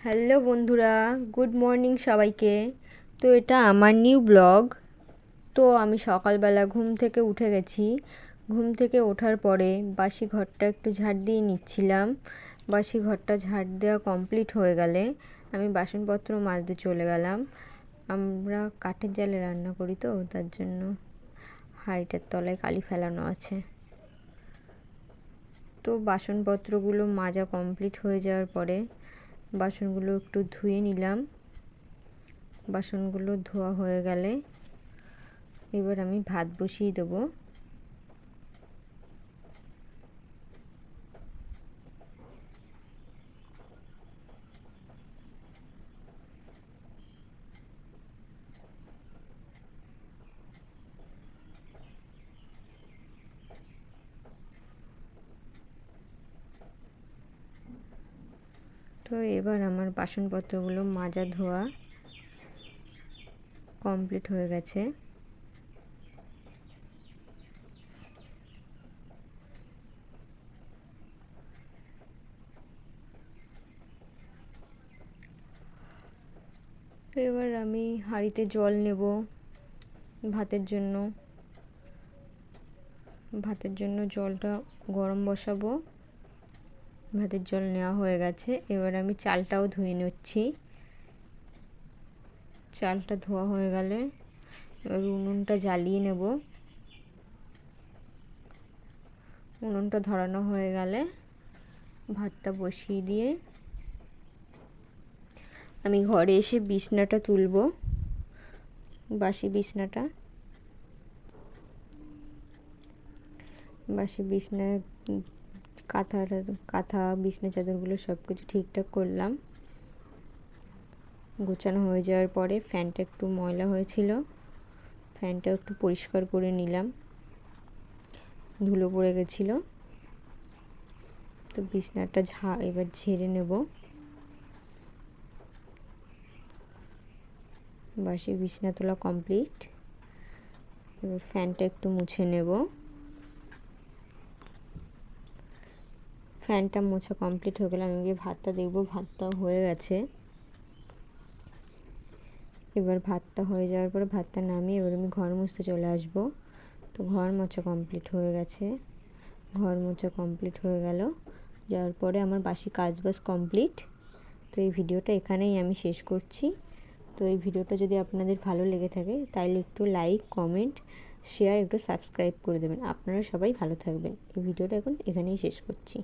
Hello বন্ধুরা, good morning সবাইকে। তো এটা আমার নিউ ব্লগ। তো আমি সকালবেলা ঘুম থেকে উঠে গেছি। ঘুম থেকে ওঠার পরে বাসি ঘরটা একটু ঝাড় দিয়ে নিচ্ছিলাম। বাসি ঘরটা ঝাড় দেওয়া কমপ্লিট হয়ে গেলে আমি বাসনপত্র মাজতে চলে গেলাম। আমরা কাঠের জালে রান্না করি, তো তার জন্য হাঁড়িটার তলায় কালি ফেলানো আছে। তো বাসনপত্রগুলো মাজা কমপ্লিট হয়ে যাওয়ার পরে বাসনগুলো একটু ধুয়ে নিলাম। বাসনগুলো ধোয়া হয়ে গেলে এবার আমি ভাত বসিয়ে দেবো। তো এবার আমার বাসনপত্রগুলো মাজা ধোয়া কমপ্লিট হয়ে গেছে। এবার আমি হাঁড়িতে জল নেব ভাতের জন্য। ভাতের জন্য জলটা গরম বসাবো। ভাতের জল নেওয়া হয়ে গেছে। এবার আমি চালটাও ধুয়ে নিচ্ছি। চালটা ধোয়া হয়ে গেলে এবার উনুনটা জ্বালিয়ে নেব। উনুনটা ধরানো হয়ে গেলে ভাতটা বসিয়ে দিয়ে আমি ঘরে এসে বিছনাটা তুলব, বাসি বিছনাটা। বাসি বিছনা কাঁথা বিছনা চাদরগুলো সব কিছু ঠিকঠাক করলাম। গোছানো হয়ে যাওয়ার পরে ফ্যানটা একটু ময়লা হয়েছিল, ফ্যানটা একটু পরিষ্কার করে নিলাম, ধুলো পড়ে গেছিলো। তো বিছনাটা এবার ঝেড়ে নেব। বাসি বিছনা তোলা কমপ্লিট। এবার ফ্যানটা একটু মুছে নেব। ফ্যানটা মোছা কমপ্লিট হয়ে গেলে আমি গিয়ে ভাতটা দেখবো, ভাতটা হয়ে গেছে। এবার ভাতটা হয়ে যাওয়ার পরে ভাতটা নামিয়ে এবার আমি ঘর মুছতে চলে আসব। তো ঘর মোছা কমপ্লিট হয়ে গেছে। ঘর মোছা কমপ্লিট হয়ে গেল যাওয়ার পরে আমার বাসি কাজবাজ কমপ্লিট। তো এই ভিডিওটা এখানেই আমি শেষ করছি। তো এই ভিডিওটা যদি আপনাদের ভালো লেগে থাকে তাহলে একটু লাইক, কমেন্ট, শেয়ার, একটু সাবস্ক্রাইব করে দেবেন। আপনারা সবাই ভালো থাকবেন। এই ভিডিওটা এখন এখানেই শেষ করছি।